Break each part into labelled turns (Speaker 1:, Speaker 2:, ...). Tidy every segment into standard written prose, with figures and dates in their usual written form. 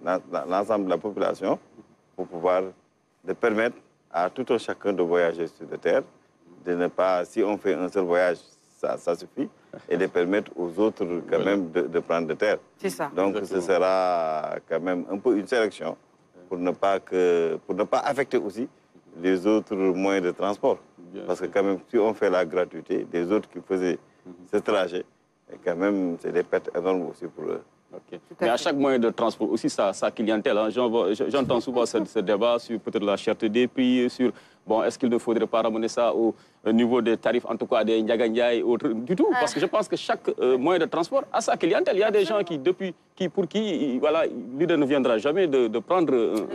Speaker 1: l'ensemble de la population pour pouvoir de permettre à tout un chacun de voyager sur la terre, de ne pas, si on fait un seul voyage, ça suffit, et de permettre aux autres quand même de prendre de terre.
Speaker 2: C'est ça.
Speaker 1: Donc ce sera quand même un peu une sélection pour ne pas affecter aussi les autres moyens de transport. Parce que quand même, si on fait la gratuité des autres qui faisaient ce trajet, quand même, c'est des pertes énormes aussi pour eux.
Speaker 3: Okay. Mais à chaque moyen de transport aussi, sa clientèle. Hein. J'entends souvent ce débat sur peut-être la cherté des prix, sur bon, est-ce qu'il ne faudrait pas ramener ça au niveau des tarifs, en tout cas des Ndiagandiaï et autres, du tout. Parce que je pense que chaque moyen de transport a sa clientèle. Il y a des gens pour qui voilà, l'idée ne viendra jamais de prendre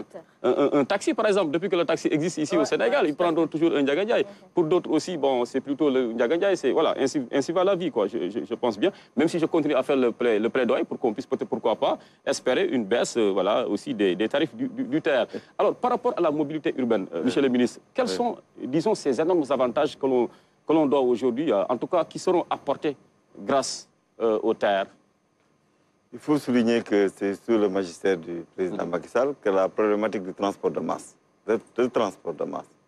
Speaker 3: un taxi, par exemple. Depuis que le taxi existe ici au Sénégal, ils prendront toujours un Ndiagandiaï. Pour d'autres aussi, bon, c'est plutôt le Ndiagandiaï. Voilà, ainsi va la vie, quoi, je pense bien. Même si je continue à faire le plaidoyer pour qu'on puisse peut-être, pourquoi pas, espérer une baisse voilà, aussi des tarifs du TER. Alors, par rapport à la mobilité urbaine, monsieur le ministre, quels sont, disons, ces énormes avantages que l'on doit aujourd'hui, en tout cas, qui seront apportés grâce au TER?
Speaker 1: Il faut souligner que c'est sous le magistère du président Macky Sall que la problématique du transport de masse,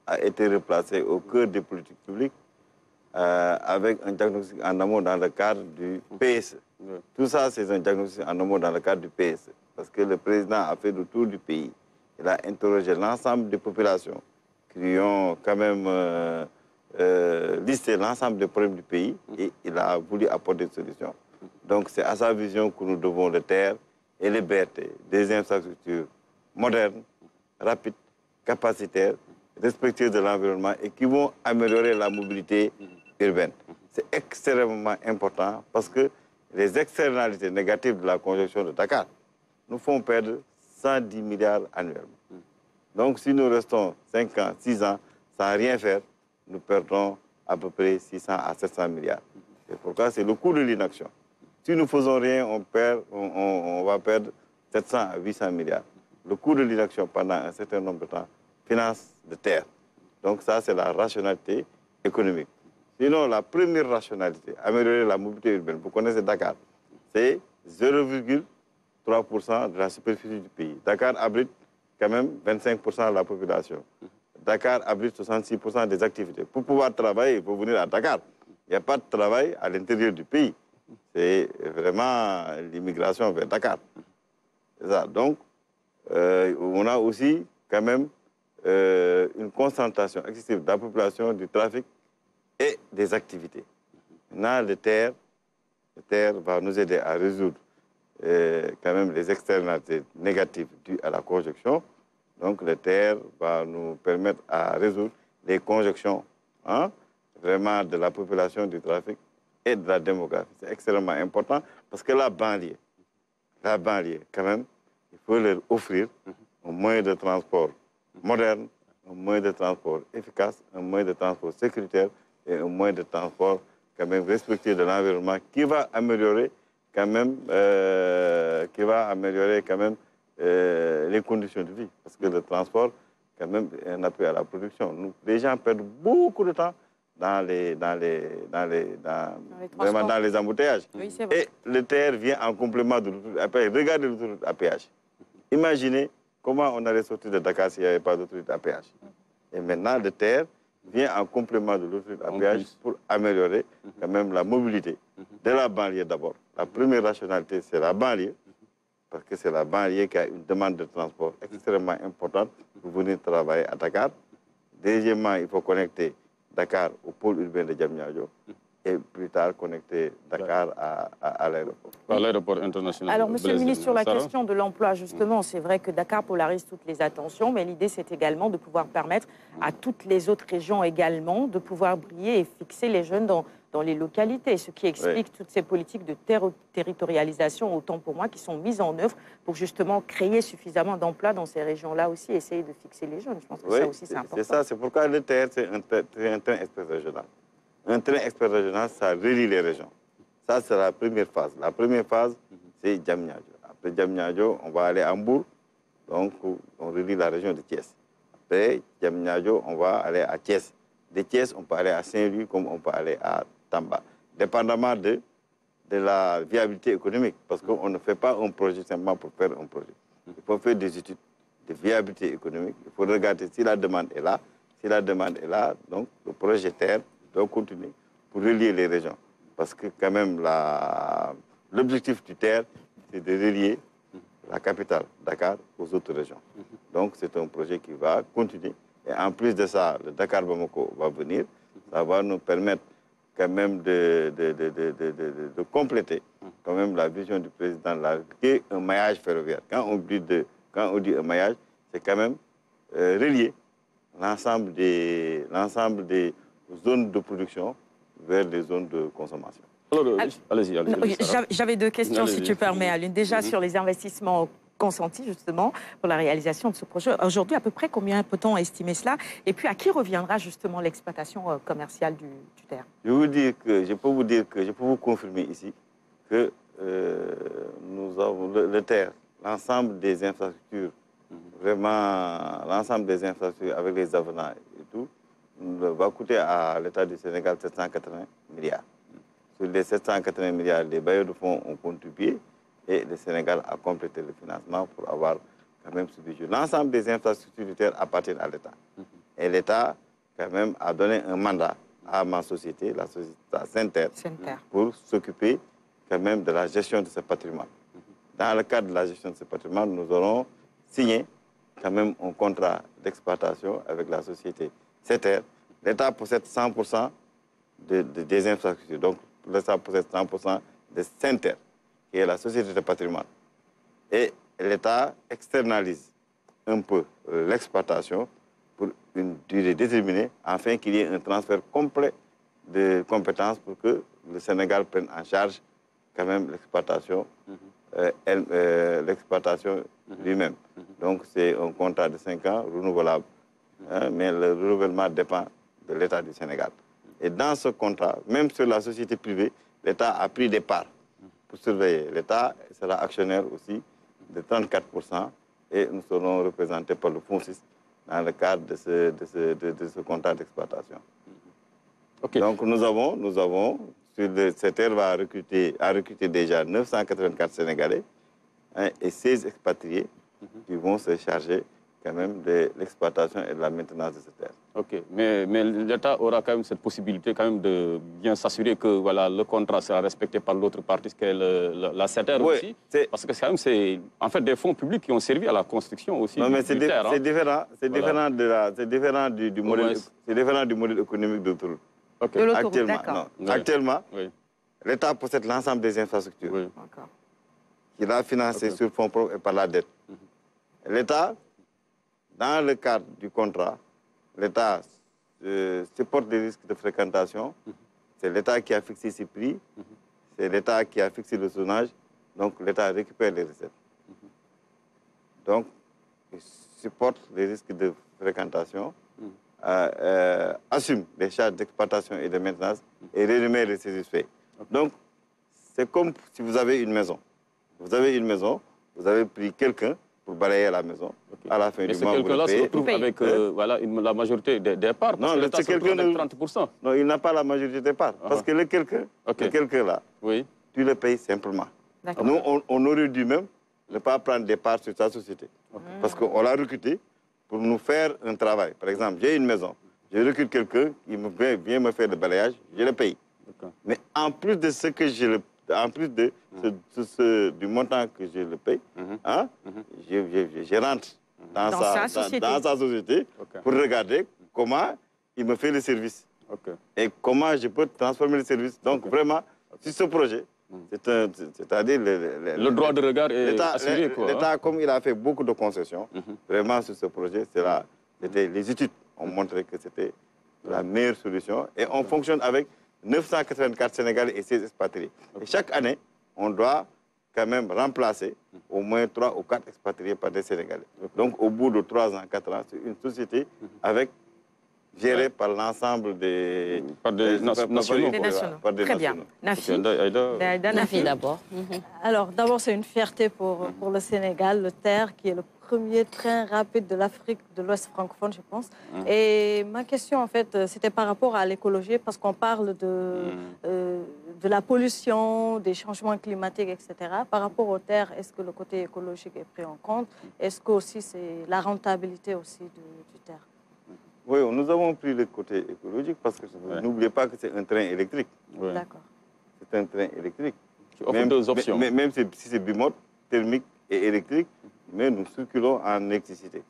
Speaker 1: a été replacée au cœur des politiques publiques avec un diagnostic en amont dans le cadre du PSE. Tout ça, c'est un diagnostic en amont dans le cadre du PSE. Parce que le président a fait le tour du pays. Il a interrogé l'ensemble des populations qui ont quand même listé l'ensemble des problèmes du pays et il a voulu apporter des solutions. Donc c'est à sa vision que nous devons le TER et les BRT, des infrastructures modernes, rapides, capacitaires, respectueuses de l'environnement et qui vont améliorer la mobilité urbaine. C'est extrêmement important parce que les externalités négatives de la conjonction de Dakar nous font perdre 110 milliards annuellement. Donc si nous restons 5 ans, 6 ans sans rien faire, nous perdons à peu près 600 à 700 milliards. C'est pourquoi c'est le coût de l'inaction. Si nous ne faisons rien, on va perdre 700 à 800 milliards. Le coût de l'inaction pendant un certain nombre de temps finance de terre. Donc ça, c'est la rationalité économique. Sinon, la première rationalité, améliorer la mobilité urbaine, vous connaissez Dakar, c'est 0,3% de la superficie du pays. Dakar abrite quand même 25% de la population. Dakar abrite 66% des activités. Pour pouvoir travailler, il faut venir à Dakar. Il n'y a pas de travail à l'intérieur du pays. C'est vraiment l'immigration vers Dakar. C'est ça. Donc, on a aussi quand même une concentration excessive de la population, du trafic et des activités. Maintenant, le TER va nous aider à résoudre quand même les externalités négatives dues à la conjonction. Donc, le TER va nous permettre à résoudre les conjonctions vraiment de la population, du trafic et de la démographie. C'est extrêmement important parce que la banlieue, quand même, il faut leur offrir un moyen de transport moderne, un moyen de transport efficace, un moyen de transport sécuritaire et un moyen de transport quand même respectueux de l'environnement qui va améliorer quand même, les conditions de vie. Parce que le transport, quand même, est un appui à la production. Les gens perdent beaucoup de temps dans les embouteillages.
Speaker 2: Oui, c'est vrai.
Speaker 1: Et le TER vient en complément de l'autoroute à péage. Regardez l'autoroute à péage. Imaginez comment on allait sortir de Dakar s'il n'y avait pas d'autoroute à péage. Et maintenant, le TER vient en complément de l'autoroute à péage pour améliorer quand même la mobilité de la banlieue d'abord. La première rationalité, c'est la banlieue, parce que c'est la banlieue qui a une demande de transport extrêmement importante pour venir travailler à Dakar. Deuxièmement, il faut connecter Dakar au pôle urbain de Diamniadio et plus tard connecter Dakar à l'aéroport.
Speaker 3: À l'aéroport international.
Speaker 2: Alors, monsieur le ministre, sur la question de l'emploi, justement, c'est vrai que Dakar polarise toutes les attentions, mais l'idée, c'est également de pouvoir permettre à toutes les autres régions également de pouvoir briller et fixer les jeunes dans les localités, ce qui explique toutes ces politiques de territorialisation, autant pour moi, qui sont mises en œuvre pour justement créer suffisamment d'emplois dans ces régions-là aussi, essayer de fixer les jeunes. Je pense que ça aussi, c'est important.
Speaker 1: C'est ça, c'est pourquoi le TER, c'est un train express régional. Un train express régional, ça relie les régions. Ça, c'est la première phase. La première phase, c'est Diamniadio. Après Diamniadio, on va aller à Hambourg, donc on relie la région de Thiès. Après Diamniadio, on va aller à Thiès. De Thiès, on peut aller à Saint-Louis comme on peut aller à Tamba, dépendamment de la viabilité économique, parce qu'on ne fait pas un projet simplement pour faire un projet. Il faut faire des études de viabilité économique. Il faut regarder si la demande est là. Si la demande est là, donc le projet TER doit continuer pour relier les régions. Parce que quand même, l'objectif du TER, c'est de relier la capitale, Dakar, aux autres régions. Donc c'est un projet qui va continuer. Et en plus de ça, le Dakar-Bamako va venir. Ça va nous permettre quand même de compléter quand même la vision du président de la République, un maillage ferroviaire. Quand on dit un maillage, c'est quand même relier l'ensemble des zones de production vers des zones de consommation.
Speaker 3: Allez-y.
Speaker 2: J'avais deux questions, si tu permets, Alioune. Déjà, sur les investissements consentis, justement, pour la réalisation de ce projet. Aujourd'hui, à peu près, combien peut-on estimer cela? Et puis, à qui reviendra, justement, l'exploitation commerciale du TER?
Speaker 1: Je peux vous confirmer ici que nous avons le TER, l'ensemble des infrastructures, vraiment, l'ensemble des infrastructures avec les avenants et tout, va coûter à l'État du Sénégal 780 milliards. Sur les 780 milliards, les bailleurs de fonds ont contribué et le Sénégal a complété le financement pour avoir quand même ce budget. L'ensemble des infrastructures du terre appartiennent à l'État. Et l'État, quand même, a donné un mandat à ma société, la société Senter, pour s'occuper quand même de la gestion de ce patrimoine. Dans le cadre de la gestion de ce patrimoine, nous aurons signé quand même un contrat d'exploitation avec la société Senter. L'État possède 100% des infrastructures. Donc, l'État possède 100% de Senter, qui est la société de patrimoine. Et l'État externalise un peu l'exploitation pour une durée déterminée, afin qu'il y ait un transfert complet de compétences pour que le Sénégal prenne en charge quand même l'exploitation lui-même. Donc c'est un contrat de 5 ans renouvelable, mais le renouvellement dépend de l'État du Sénégal. Et dans ce contrat, même sur la société privée, l'État a pris des parts pour surveiller. L'État sera actionnaire aussi de 34% et nous serons représentés par le Fonds 6 dans le cadre de ce contrat d'exploitation.
Speaker 3: Okay.
Speaker 1: Donc nous avons cette terre a recruté déjà 984 Sénégalais et 16 expatriés qui vont se charger quand même de l'exploitation et de la maintenance de cette terre.
Speaker 3: Ok, mais l'État aura quand même cette possibilité quand même de bien s'assurer que voilà, le contrat sera respecté par l'autre partie, qui est la CETER aussi. Parce que quand même, c'est en fait des fonds publics qui ont servi à la construction aussi.
Speaker 1: Non, mais c'est différent, différent du modèle économique d'autoroute.
Speaker 2: Okay.
Speaker 1: Actuellement, l'État possède l'ensemble des infrastructures. Il a financé sur fonds propres et par la dette. L'État, dans le cadre du contrat, l'État supporte des risques de fréquentation. C'est l'État qui a fixé ses prix. C'est l'État qui a fixé le zonage. Donc l'État récupère les recettes. Donc, il supporte les risques de fréquentation, assume les charges d'exploitation et de maintenance et rémunère les satisfaits. Donc, c'est comme si vous avez une maison. Vous avez une maison, vous avez pris quelqu'un pour balayer la maison. À la fin du mois, vous le payez.
Speaker 3: Quelqu'un-là se retrouve avec voilà, la majorité des parts.
Speaker 1: Non, c'est quelqu'un de
Speaker 3: 30%.
Speaker 1: Non, il n'a pas la majorité des parts. Parce que le quelqu'un-là, tu le payes simplement. Nous, on aurait dû même ne pas prendre des parts sur sa société. Parce qu'on l'a recruté pour nous faire un travail. Par exemple, j'ai une maison, je recrute quelqu'un, il vient me faire le balayage, je le paye. Mais en plus de ce que en plus du montant que je le paye, je rentre dans sa société pour regarder comment il me fait le service et comment je peux transformer le service. Donc vraiment, sur ce projet, c'est-à-dire
Speaker 3: le droit de regard est assuré.
Speaker 1: L'État, comme il a fait beaucoup de concessions, vraiment sur ce projet, les études ont montré que c'était la meilleure solution et on fonctionne avec 984 Sénégalais et 16 expatriés. Et chaque année, on doit quand même remplacer au moins 3 ou 4 expatriés par des Sénégalais. Donc, au bout de 3 ans, 4 ans, c'est une société avec géré par l'ensemble des...
Speaker 3: Par des nationaux.
Speaker 2: Des nationaux. Très bien. Nafi.
Speaker 4: Nafi d'abord.
Speaker 5: Alors, d'abord, c'est une fierté pour le Sénégal, le TER, qui est le premier train rapide de l'Afrique de l'Ouest francophone, je pense. Et ma question, en fait, c'était par rapport à l'écologie, parce qu'on parle de la pollution, des changements climatiques, etc. Par rapport au TER, est-ce que le côté écologique est pris en compte? Est-ce que aussi c'est la rentabilité aussi du TER?
Speaker 1: Oui, nous avons pris le côté écologique parce que n'oubliez pas que c'est un train électrique.
Speaker 3: Ouais.
Speaker 5: D'accord.
Speaker 1: C'est un train électrique.
Speaker 3: Qui offre deux options.
Speaker 1: Même si c'est bimode, thermique et électrique, mais nous circulons en électricité.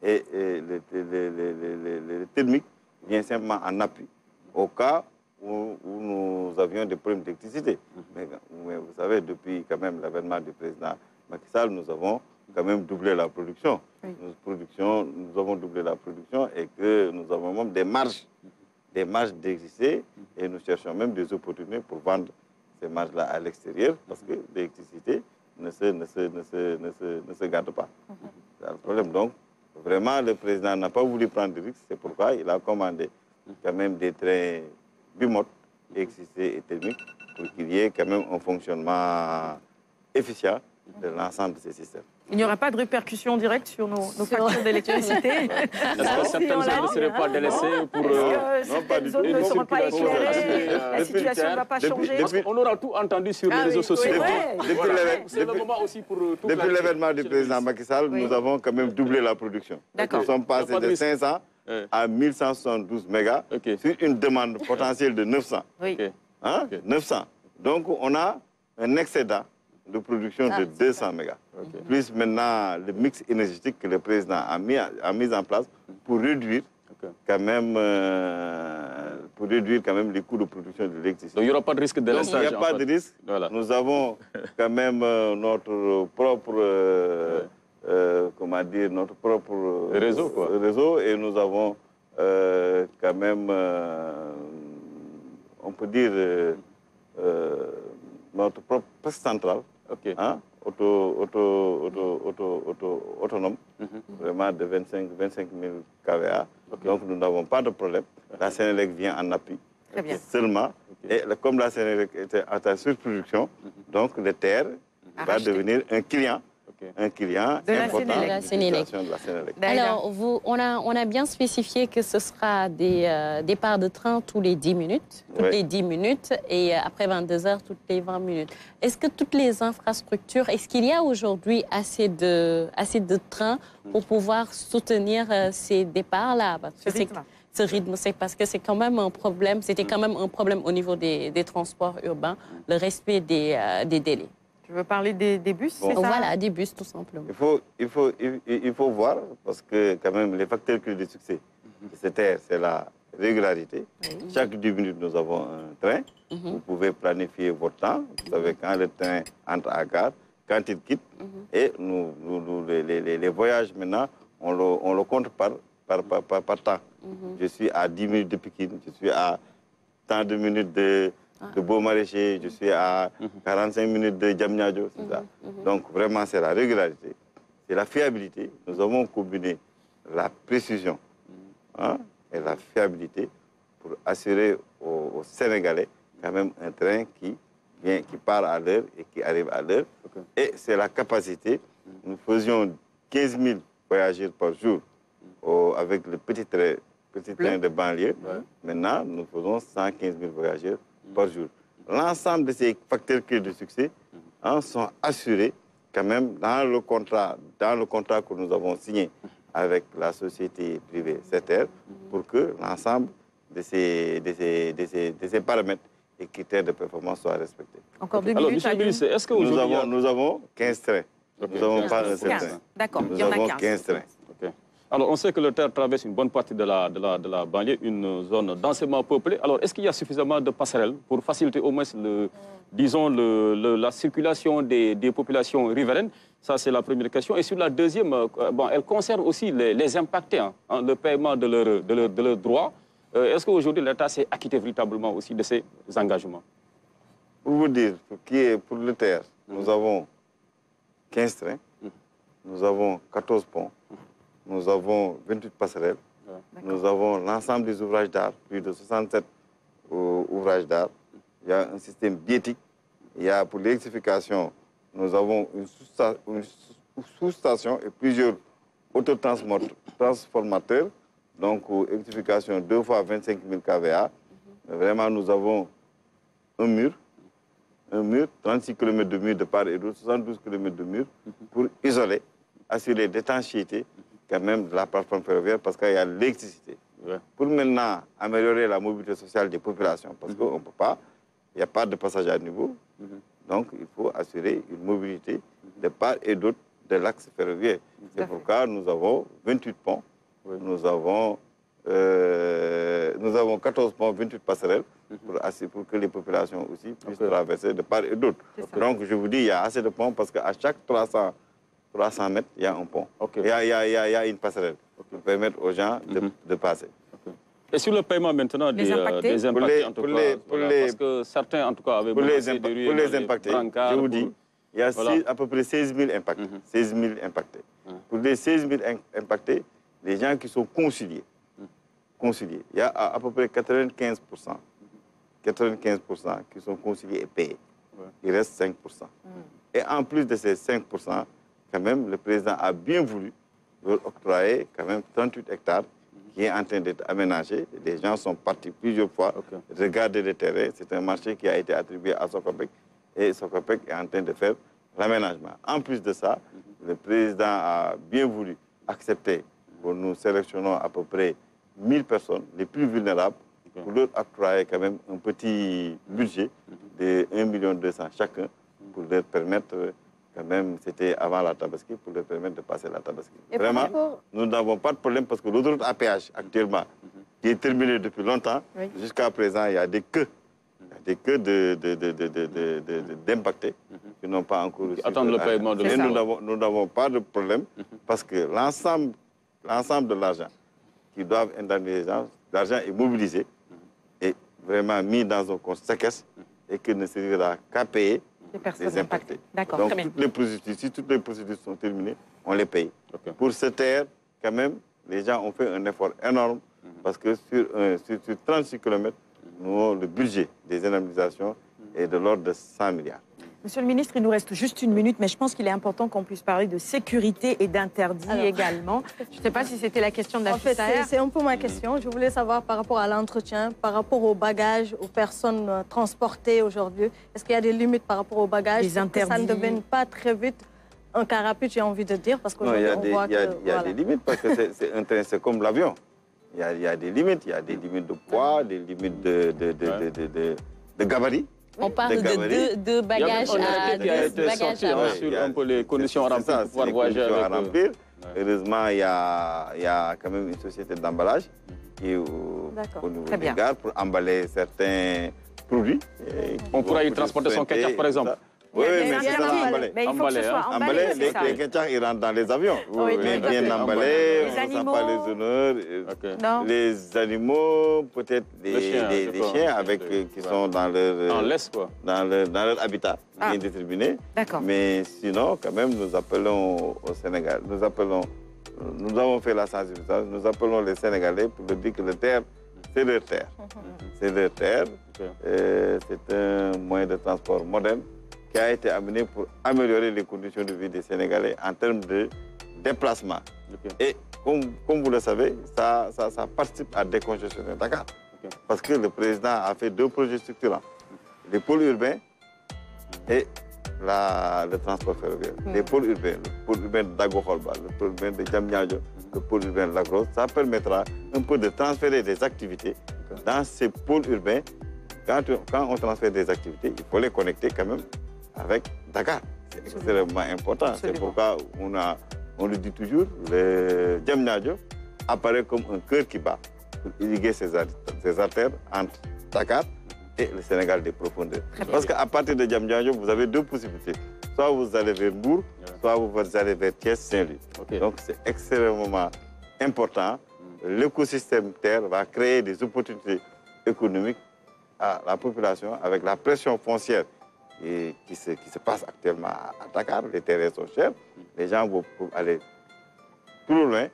Speaker 1: Et le thermique vient simplement en appui au cas où nous avions des problèmes d'électricité. Mais vous savez, depuis quand même l'avènement du président Macky Sall, nous avons quand même doublé la production.
Speaker 2: Oui.
Speaker 1: Nous avons doublé la production et que nous avons même des marges d'électricité et nous cherchons même des opportunités pour vendre ces marges-là à l'extérieur parce que l'électricité ne se garde pas. C'est le problème. Donc, vraiment, le président n'a pas voulu prendre de risques. C'est pourquoi il a commandé quand même des trains bimodes, électricité et thermique, pour qu'il y ait quand même un fonctionnement efficient de l'ensemble de ces systèmes.
Speaker 2: Il n'y aura pas de répercussion directe sur nos factures d'électricité.
Speaker 3: Est-ce que certaines zones ne seraient pas délaissées pour...
Speaker 2: Certaines zones ne seront pas éclairées, la situation ne va pas changer.
Speaker 3: On aura tout entendu sur les réseaux sociaux.
Speaker 1: C'est le moment aussi pour tout. Depuis l'événement du président Macky Sall, nous avons quand même doublé la production. Nous sommes passés de 500 à 1172 mégas sur une demande potentielle de 900.
Speaker 2: Oui.
Speaker 1: 900. Donc, on a un excédent de production de 200 mégas. Plus maintenant le mix énergétique que le président a mis en place pour réduire quand même les coûts de production de l'électricité.
Speaker 3: Donc il n'y aura pas de risque de délestage.
Speaker 1: Il n'y a pas de risque. Voilà. Nous avons quand même notre propre notre propre réseau et nous avons quand même on peut dire notre propre poste central. Autonome, vraiment de 25 000 kVA. Donc nous n'avons pas de problème. La Sénélec vient en appui seulement. Et comme la Sénélec était à sa surproduction, donc le TER va devenir un client important de la Sénélec.
Speaker 4: Alors, on a bien spécifié que ce sera des départs de train tous les 10 minutes, les 10 minutes, et après 22 heures, toutes les 20 minutes. Est-ce que toutes les infrastructures, est-ce qu'il y a aujourd'hui assez de trains pour pouvoir soutenir ces départs-là? Ce rythme, c'est parce que c'est quand même un problème, c'était quand même un problème au niveau des transports urbains, le respect des délais.
Speaker 2: Tu veux parler des bus, c'est ça?
Speaker 4: Voilà, des bus, tout simplement.
Speaker 1: Il faut voir, parce que quand même, les facteurs clés de succès de cette ère, c'est la régularité. Chaque 10 minutes, nous avons un train. Vous pouvez planifier votre temps. Vous savez quand le train entre à gare, quand il quitte. Et les voyages, maintenant, on le compte par temps. Je suis à 10 minutes de Pékin, je suis à tant de minutes de Beau-Maraîcher, je suis à 45 minutes de Diamniadio, c'est ça. Donc vraiment, c'est la régularité, c'est la fiabilité. Nous avons combiné la précision et la fiabilité pour assurer aux Sénégalais quand même un train qui part à l'heure et qui arrive à l'heure. Et c'est la capacité. Nous faisions 15 000 voyageurs par jour avec le petit train de banlieue. Maintenant, nous faisons 115 000 voyageurs par jour. L'ensemble de ces facteurs clés de succès sont assurés quand même dans le contrat que nous avons signé avec la société privée CETER pour que l'ensemble de ces paramètres et critères de performance soient respectés.
Speaker 2: Encore 2 minutes.
Speaker 3: Alors, M. est-ce que
Speaker 1: nous avons 15 trains. Nous n'avons pas un seul train.
Speaker 2: D'accord,
Speaker 1: Nous avons 15 trains.
Speaker 3: Alors, on sait que le TER traverse une bonne partie de la banlieue, une zone densément peuplée. Alors, est-ce qu'il y a suffisamment de passerelles pour faciliter au moins, la circulation des populations riveraines? Ça, c'est la première question. Et sur la deuxième, elle concerne aussi les impactés, le paiement de leurs droits. Est-ce qu'aujourd'hui, l'État s'est acquitté véritablement aussi de ses engagements?
Speaker 1: Pour vous dire, pour le TER, nous avons 15 trains, nous avons 14 ponts, nous avons 28 passerelles Nous avons l'ensemble des ouvrages d'art, plus de 67 ouvrages d'art. Il y a un système biétique. Il y a pour l'électrification, nous avons une sous-station et plusieurs autotransformateurs. Donc, électrification 2 fois 25 000 kVA. Vraiment, nous avons un mur, 36 km de mur de part et d'autre, 72 km de mur pour isoler, assurer l'étanchéité quand même de la plateforme ferroviaire parce qu'il y a l'électricité. Ouais. Pour maintenant améliorer la mobilité sociale des populations, parce qu'on ne peut pas, il n'y a pas de passage à niveau, donc il faut assurer une mobilité de part et d'autre de l'axe ferroviaire. C'est pourquoi nous avons 28 ponts, nous avons 14 ponts, 28 passerelles pour que les populations aussi puissent traverser de part et d'autre. Donc je vous dis, il y a assez de ponts parce qu'à chaque 300 mètres, il y a un pont. Il y a une passerelle pour permettre aux gens de passer.
Speaker 3: Et sur le paiement maintenant des impactés, en tout cas, parce que certains en tout cas avaient menacé de ruer
Speaker 1: pour les impactés, je vous dis, il y a à peu près 16 000 impactés. 16 000 impactés. Pour les 16 000 impactés, les gens qui sont conciliés, il y a à peu près 95% qui sont conciliés et payés. Il reste 5%. Et en plus de ces 5%, quand même, le président a bien voulu leur octroyer quand même 38 hectares qui est en train d'être aménagé. Les gens sont partis plusieurs fois regarder le terrain. C'est un marché qui a été attribué à Socopec et Socopec est en train de faire l'aménagement. En plus de ça, le président a bien voulu accepter que nous sélectionnons à peu près 1000 personnes, les plus vulnérables, pour leur octroyer quand même un petit budget de 1,2 million chacun pour leur permettre, quand même, c'était avant la Tabaski, pour leur permettre de passer la Tabaski. Et vraiment, nous n'avons pas de problème parce que l'autoroute à péage actuellement, qui est terminée depuis longtemps, jusqu'à présent, il y a des queues. Des queues d'impactés qui n'ont pas encore reçu.
Speaker 3: Attendre le paiement de l'État.
Speaker 1: Nous n'avons pas de problème parce que l'ensemble de l'argent qui doivent indemniser les gens, l'argent est mobilisé et vraiment mis dans un compte séquestre et qui ne servira qu'à payer les impactés.
Speaker 2: D'accord.
Speaker 1: Donc, si toutes les procédures sont terminées, on les paye. Pour se taire, quand même, les gens ont fait un effort énorme parce que sur 36 km, nous avons le budget des indemnisations est de l'ordre de 100 milliards.
Speaker 2: Monsieur le ministre, il nous reste juste une minute, mais je pense qu'il est important qu'on puisse parler de sécurité et d'interdit également. Je ne sais pas si c'était la question de la
Speaker 5: fait, c'est un peu ma question. Je voulais savoir par rapport à l'entretien, par rapport aux bagages, aux personnes transportées aujourd'hui. Est-ce qu'il y a des limites par rapport aux bagages pour que ça ne devienne pas très vite un car rapide, j'ai envie de dire, parce qu'aujourd'hui, on voit que...
Speaker 1: Il y a des limites parce que c'est comme l'avion. Il y a des limites. Il y a des limites de poids, des limites de gabarit.
Speaker 4: On parle de deux bagages à deux bagages
Speaker 3: sur un peu les conditions à remplir pour pouvoir voyager avec.
Speaker 1: Heureusement, il y a quand même une société d'emballage qui est au niveau des gares pour emballer certains produits.
Speaker 3: On pourra y transporter son ketchup, par exemple.
Speaker 1: Oui, mais c'est ça emballé.
Speaker 2: Mais il faut que ce soit emballé,
Speaker 1: les ketchup, ils rentrent dans les avions. Mais bien emballés, on ne sent pas les honneurs. Les animaux, peut-être les chiens qui sont dans leur habitat bien déterminé. Mais sinon, quand même, nous appelons au Sénégal, nous avons fait la sensibilisation, nous appelons les Sénégalais pour leur dire que le terre, c'est leur terre. C'est leur terre. C'est un moyen de transport moderne qui a été amené pour améliorer les conditions de vie des Sénégalais en termes de déplacement. Et comme vous le savez, ça participe à décongestionner Dakar. Parce que le président a fait 2 projets structurants. Les pôles urbains et le transport ferroviaire. Les pôles urbains, le pôle urbain d'Agokholba, le pôle urbain de Djamnyadjo, le pôle urbain de Lagos, ça permettra un peu de transférer des activités dans ces pôles urbains. Quand on transfère des activités, il faut les connecter quand même avec Dakar. C'est extrêmement important. C'est pourquoi on le dit toujours, le Djamnyadjo apparaît comme un cœur qui bat pour irriguer ses artères entre Dakar et le Sénégal des profondeurs. Parce qu'à partir de Djamnyadjo, vous avez 2 possibilités. Soit vous allez vers Mbour, soit vous allez vers Thiès, Saint-Louis. Donc c'est extrêmement important. L'écosystème terre va créer des opportunités économiques à la population avec la pression foncière qui se passe actuellement à Dakar. Les terrains sont chers, les gens vont aller plus loin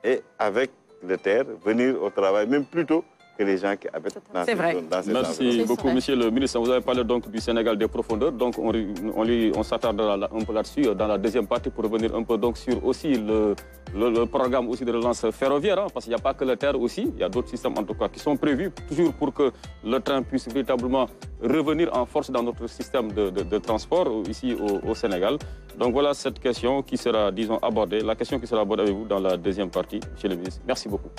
Speaker 1: et avec le TER, venir au travail, même plus tôt que les gens qui habitent dans ces zones.
Speaker 3: Merci beaucoup, Monsieur le ministre. Vous avez parlé donc du Sénégal des profondeurs. Donc, on s'attardera un peu là-dessus dans la deuxième partie pour revenir un peu donc sur aussi le programme aussi de relance ferroviaire. Hein, parce qu'il n'y a pas que le TER aussi. Il y a d'autres systèmes en tout cas qui sont prévus toujours pour que le train puisse véritablement revenir en force dans notre système de transport ici au Sénégal. Donc voilà cette question qui sera, disons, abordée. La question qui sera abordée avec vous dans la deuxième partie, Monsieur le ministre. Merci beaucoup.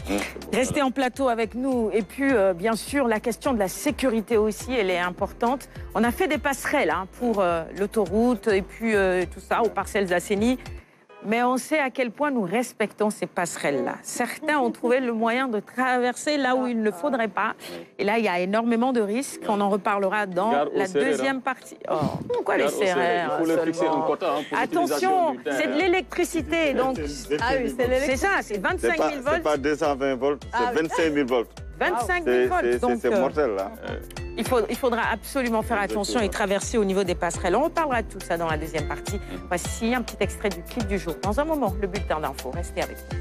Speaker 2: Restez en plateau avec nous. Et puis, bien sûr, la question de la sécurité aussi, elle est importante. On a fait des passerelles hein, pour l'autoroute et puis tout ça, aux parcelles assainies. Mais on sait à quel point nous respectons ces passerelles-là. Certains ont trouvé le moyen de traverser là où il ne faudrait pas. Et là, il y a énormément de risques. On en reparlera dans la deuxième partie. Oh, pourquoi les CRR?
Speaker 3: Il faut leur fixer un quota. Hein, pour
Speaker 2: attention, c'est de l'électricité. Donc, c'est ça, c'est 25 000 volts.
Speaker 1: C'est pas 220 volts, c'est 25 000 volts.
Speaker 2: 25 000 volts.
Speaker 1: C'est mortel, là.
Speaker 2: Il faudra absolument faire attention et traverser au niveau des passerelles. On reparlera de tout ça dans la deuxième partie. Voici un petit extrait du clip du jour. Dans un moment, le bulletin d'info. Restez avec nous.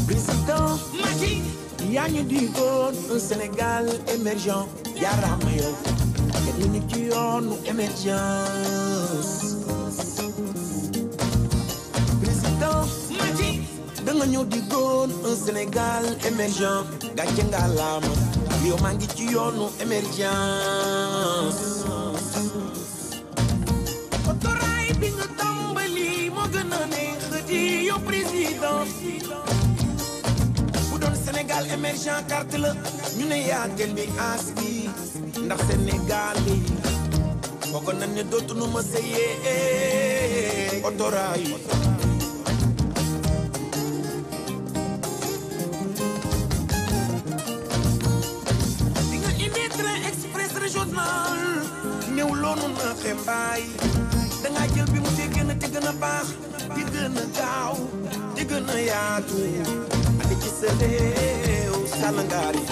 Speaker 6: Président Macky, yaa ñu digoon un Sénégal émergent jaaraama yow teg nañu ci yoonu émergence. Président Macky, da nga ñu digoon un Sénégal émergent gàcce ngalaama yow maa ngi ci yoonu émergence. Autorail bi nga tàmbali moo gën a neex di yow président. Sénégal émergent carte la ñu ne yaa tel bi as bi ndax Sénégal yi foog nañ ne dootuñu ma seyee autorail di nga indi train express régional néew loonu na xembaay da ngaa jël bi mu te gën a baax di gën a gaaw di gën a yaatu ci sa réew Salangari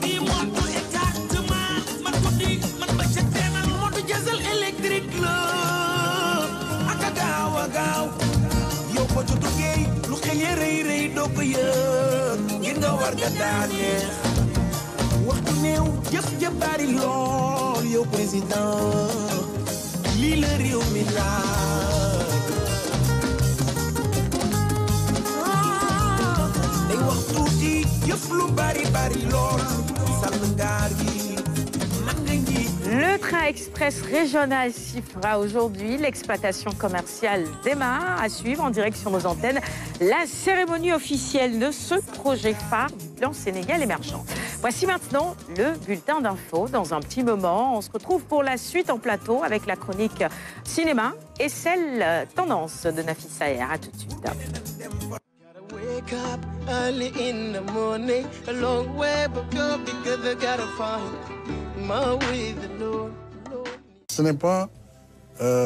Speaker 6: di moto exactement man ko di man ba ca teena moto diesel électrique la ak a gaaw yow ko ci duggee lu xel yi rëy doo ko yëg ngir nga war ga daaneex waxtu néew jëf bari lool yow président lii la réew mi laaj
Speaker 2: Le train express régional sifflera aujourd'hui. L'exploitation commerciale démarre. À suivre en direction de nos antennes la cérémonie officielle de ce projet phare du plan Sénégal émergent. Voici maintenant le bulletin d'info. Dans un petit moment, on se retrouve pour la suite en plateau avec la chronique cinéma et celle tendance de Nafissa Ayer. À tout de suite.
Speaker 6: Wake up early in the morning, a long way but go because I gotta find my way the Lord.
Speaker 7: Ce n'est pas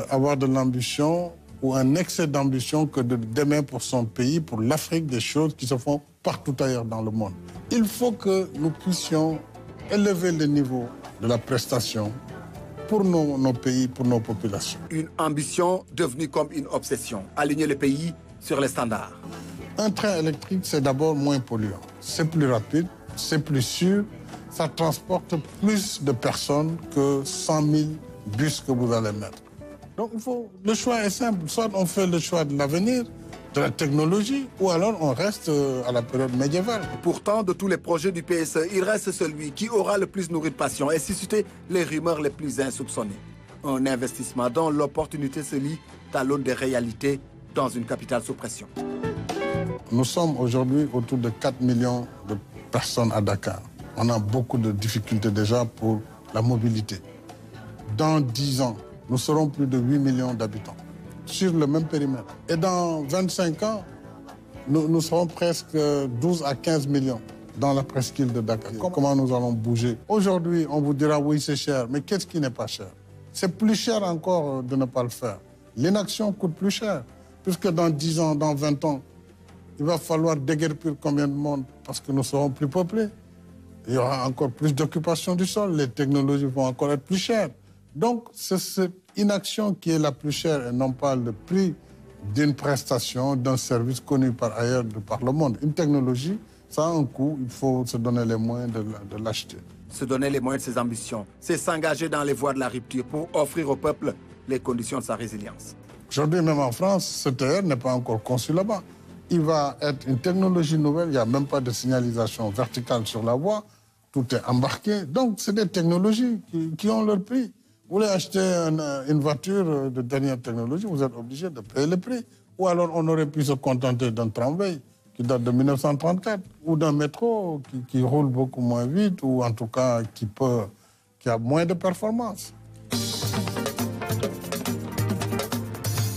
Speaker 7: avoir de l'ambition ou un excès d'ambition que d'aimer pour son pays, pour l'Afrique, des choses qui se font partout ailleurs dans le monde. Il faut que nous puissions élever le niveau de la prestation pour nos pays, pour nos populations.
Speaker 8: Une ambition devenue comme une obsession, aligner le pays sur les standards.
Speaker 7: Un train électrique, c'est d'abord moins polluant. C'est plus rapide, c'est plus sûr, ça transporte plus de personnes que 100 000 bus que vous allez mettre. Donc le choix est simple. Soit on fait le choix de l'avenir, de la technologie, ou alors on reste à la période médiévale.
Speaker 8: Pourtant, de tous les projets du PSE, il reste celui qui aura le plus nourri de passion et suscité les rumeurs les plus insoupçonnées. Un investissement dont l'opportunité se lie à l'aune des réalités dans une capitale sous pression.
Speaker 7: Nous sommes aujourd'hui autour de 4 millions de personnes à Dakar. On a beaucoup de difficultés déjà pour la mobilité. Dans 10 ans, nous serons plus de 8 millions d'habitants sur le même périmètre. Et dans 25 ans, nous serons presque 12 à 15 millions dans la presqu'île de Dakar. Comment nous allons bouger? Aujourd'hui, on vous dira oui, c'est cher. Mais qu'est-ce qui n'est pas cher? C'est plus cher encore de ne pas le faire. L'inaction coûte plus cher. Puisque dans 10 ans, dans 20 ans, il va falloir déguerpir combien de monde parce que nous serons plus peuplés. il y aura encore plus d'occupation du sol, les technologies vont encore être plus chères. Donc, c'est cette inaction qui est la plus chère et non pas le prix d'une prestation, d'un service connu par ailleurs par le monde. Une technologie, ça a un coût, il faut se donner les moyens de l'acheter.
Speaker 8: Se donner les moyens de ses ambitions, c'est s'engager dans les voies de la rupture pour offrir au peuple les conditions de sa résilience.
Speaker 7: Aujourd'hui, même en France, ce TER n'est pas encore conçu là-bas. Il va être une technologie nouvelle, il n'y a même pas de signalisation verticale sur la voie, tout est embarqué. Donc, c'est des technologies qui ont leur prix. Vous voulez acheter une voiture de dernière technologie, vous êtes obligé de payer le prix. Ou alors, on aurait pu se contenter d'un tramway qui date de 1934, ou d'un métro qui roule beaucoup moins vite, ou en tout cas qui a moins de performance.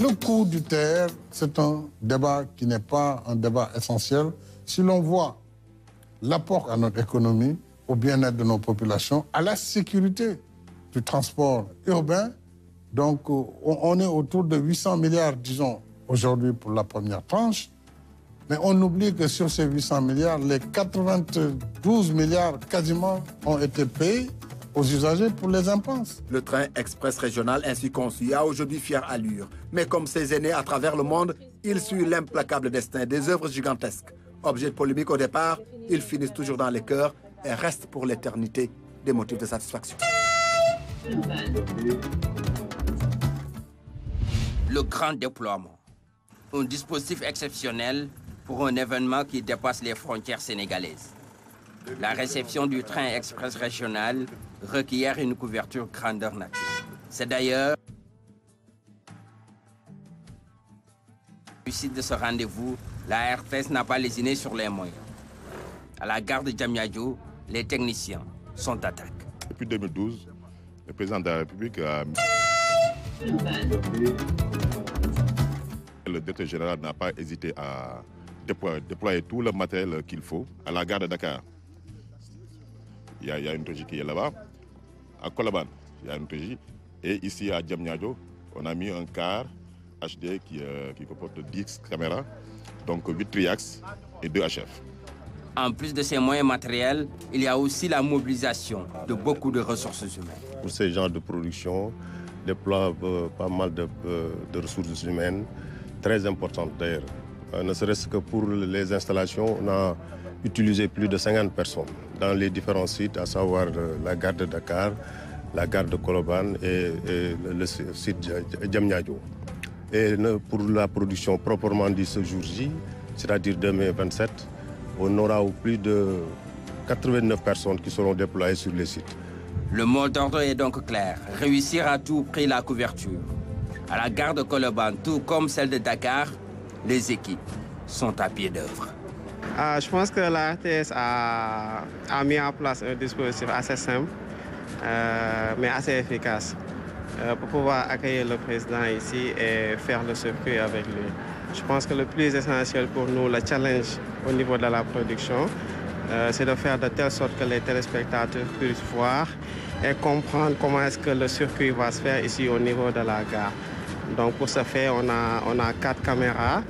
Speaker 7: Le coût du TER, c'est un débat qui n'est pas un débat essentiel. Si l'on voit l'apport à notre économie, au bien-être de nos populations, à la sécurité du transport urbain, donc on est autour de 800 milliards, disons, aujourd'hui pour la première tranche. Mais on oublie que sur ces 800 milliards, les 92 milliards quasiment ont été payés aux usagers pour les impenses.
Speaker 8: Le train express régional ainsi conçu a aujourd'hui fière allure. Mais comme ses aînés à travers le monde, il suit l'implacable destin des œuvres gigantesques. Objet de polémique au départ, ils finissent toujours dans les cœurs et restent pour l'éternité des motifs de satisfaction.
Speaker 9: Le grand déploiement. Un dispositif exceptionnel pour un événement qui dépasse les frontières sénégalaises. La réception du train express régional requiert une couverture grandeur nature. C'est d'ailleurs la réussite de ce rendez-vous, la RTS n'a pas lésiné sur les moyens. À la gare de Diamniadio, les techniciens sont d'attaque.
Speaker 10: Depuis 2012, le président de la République a mis... Le directeur général n'a pas hésité à déployer tout le matériel qu'il faut à la gare de Dakar. Il y a une régie qui est là-bas. À Colobane, il y a une régie. Et ici à Diamniadio, on a mis un car HD qui comporte 10 caméras, donc 8 triaxes et 2 HF.
Speaker 9: En plus de ces moyens matériels, il y a aussi la mobilisation de beaucoup de ressources humaines.
Speaker 11: Pour ce genre de production, déploie pas mal de ressources humaines, très importantes d'ailleurs. Ne serait-ce que pour les installations, on a utilisé plus de 50 personnes dans les différents sites, à savoir la gare de Dakar, la gare de Colobane et le site Diamniadio. Et pour la production proprement dit ce jour-ci, c'est-à-dire 2027, on aura plus de 89 personnes qui seront déployées sur les sites.
Speaker 9: Le mot d'ordre est donc clair, réussir à tout prix la couverture. À la gare de Colobane, tout comme celle de Dakar, les équipes sont à pied d'œuvre.
Speaker 12: Je pense que la RTS a mis en place un dispositif assez simple, mais assez efficace, pour pouvoir accueillir le président ici et faire le circuit avec lui. Je pense que le plus essentiel pour nous, le challenge au niveau de la production, c'est de faire de telle sorte que les téléspectateurs puissent voir et comprendre comment est-ce que le circuit va se faire ici au niveau de la gare. Donc pour ce faire, on a 4 caméras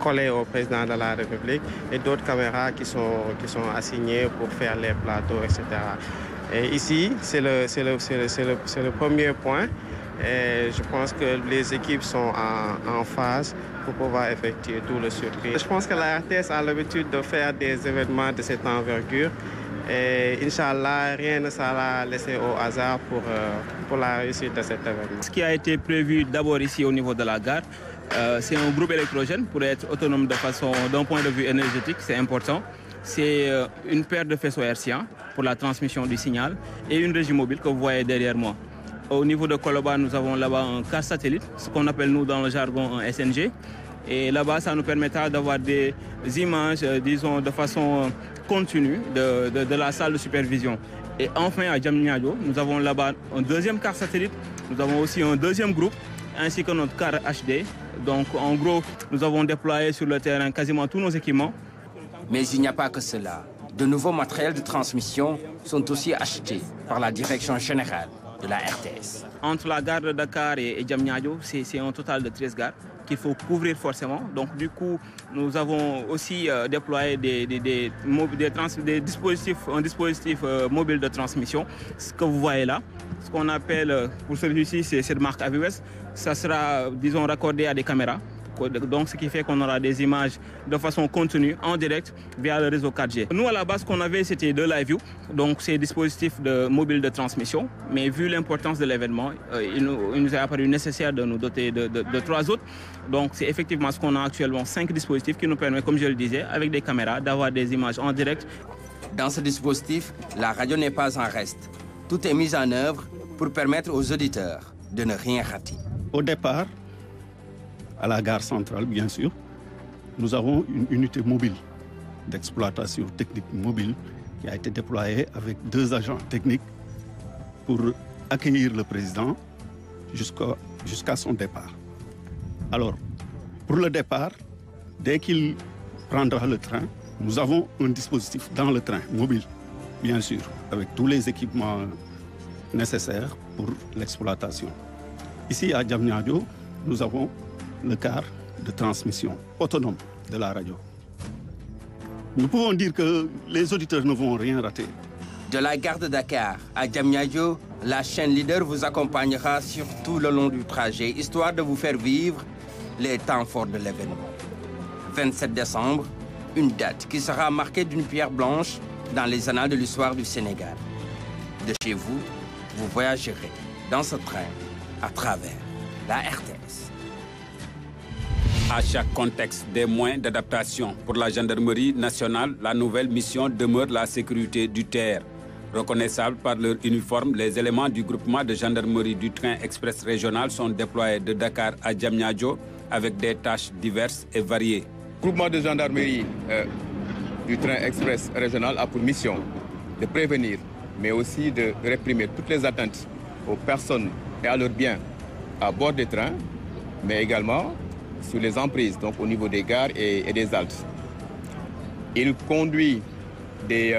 Speaker 12: collées au président de la République et d'autres caméras qui sont assignées pour faire les plateaux, etc. Et ici, c'est le premier point. Et je pense que les équipes sont en phase pour pouvoir effectuer tout le circuit. Je pense que la RTS a l'habitude de faire des événements de cette envergure. Et Inch'Allah, rien ne sera laissé au hasard pour la réussite de cet événement.
Speaker 13: Ce qui a été prévu d'abord ici au niveau de la gare, c'est un groupe électrogène pour être autonome d'un point de vue énergétique, c'est important. C'est une paire de faisceaux hertziens pour la transmission du signal et une régie mobile que vous voyez derrière moi. Au niveau de Colobane, nous avons là-bas un car satellite, ce qu'on appelle nous dans le jargon un SNG. Et là-bas, ça nous permettra d'avoir des images, disons, de façon continue de la salle de supervision. Et enfin, à Diamniadio, nous avons là-bas un deuxième car satellite, nous avons aussi un deuxième groupe, ainsi que notre car HD. Donc, en gros, nous avons déployé sur le terrain quasiment tous nos équipements.
Speaker 9: Mais il n'y a pas que cela. De nouveaux matériels de transmission sont aussi achetés par la direction générale de la RTS.
Speaker 13: Entre la gare de Dakar et Diamniadio, c'est un total de 13 gares. qu'il faut couvrir forcément. Donc du coup, nous avons aussi déployé un dispositif mobile de transmission, ce que vous voyez là. Ce qu'on appelle, pour celui-ci, c'est cette marque AVS. Ça sera, disons, raccordé à des caméras. Donc, ce qui fait qu'on aura des images de façon continue, en direct, via le réseau 4G. Nous, à la base, ce qu'on avait, c'était de LiveView. Donc, c'est un dispositif mobile de transmission. Mais vu l'importance de l'événement, il nous a apparu nécessaire de nous doter de 3 autres. Donc, c'est effectivement ce qu'on a actuellement, 5 dispositifs qui nous permettent, comme je le disais, avec des caméras, d'avoir des images en direct.
Speaker 9: Dans ce dispositif, la radio n'est pas en reste. Tout est mis en œuvre pour permettre aux auditeurs de ne rien rater.
Speaker 14: Au départ, à la gare centrale, bien sûr, nous avons une unité mobile d'exploitation technique mobile qui a été déployée avec 2 agents techniques pour accueillir le président jusqu'à son départ. Alors, pour le départ, dès qu'il prendra le train, nous avons un dispositif dans le train mobile, bien sûr, avec tous les équipements nécessaires pour l'exploitation. Ici, à Diamniadio, nous avons le car de transmission autonome de la radio. Nous pouvons dire que les auditeurs ne vont rien rater.
Speaker 9: De la gare de Dakar à Diamniadio, la chaîne leader vous accompagnera sur tout le long du trajet, histoire de vous faire vivre les temps forts de l'événement. 27 décembre, une date qui sera marquée d'une pierre blanche dans les annales de l'histoire du Sénégal. De chez vous, vous voyagerez dans ce train à travers la RTS.
Speaker 15: À chaque contexte des moyens d'adaptation pour la gendarmerie nationale, la nouvelle mission demeure la sécurité du TER. Reconnaissables par leur uniforme, les éléments du groupement de gendarmerie du train express régional sont déployés de Dakar à Diamniadio avec des tâches diverses et variées.
Speaker 16: Le groupement de gendarmerie du train express régional a pour mission de prévenir, mais aussi de réprimer toutes les atteintes aux personnes et à leurs biens à bord des trains, mais également sur les emprises, donc au niveau des gares et des haltes. Il conduit des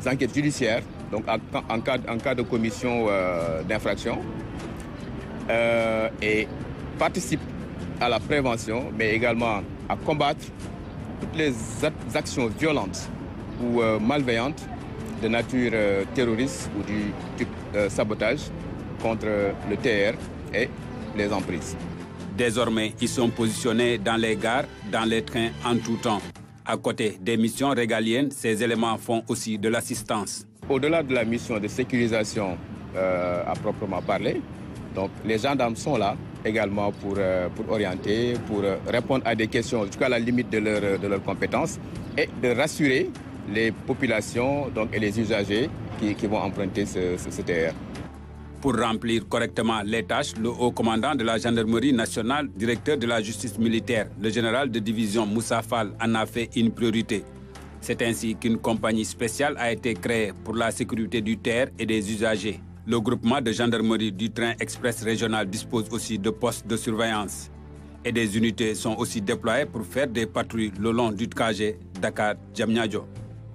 Speaker 16: enquêtes judiciaires, donc en cas de commission d'infraction, et participe à la prévention, mais également à combattre toutes les actions violentes ou malveillantes de nature terroriste ou du type sabotage contre le TR et les emprises.
Speaker 15: Désormais, ils sont positionnés dans les gares, dans les trains en tout temps. À côté des missions régaliennes, ces éléments font aussi de l'assistance.
Speaker 16: Au-delà de la mission de sécurisation à proprement parler, donc les gendarmes sont là également pour orienter, pour répondre à des questions jusqu'à la limite de leurs compétences et de rassurer les populations et les usagers qui vont emprunter ce TR.
Speaker 15: Pour remplir correctement les tâches, le haut commandant de la gendarmerie nationale, directeur de la justice militaire, le général de division Moussa Fall en a fait une priorité. C'est ainsi qu'une compagnie spéciale a été créée pour la sécurité du TER et des usagers. Le groupement de gendarmerie du train express régional dispose aussi de postes de surveillance. Et des unités sont aussi déployées pour faire des patrouilles le long du trajet Dakar-Diamniadio.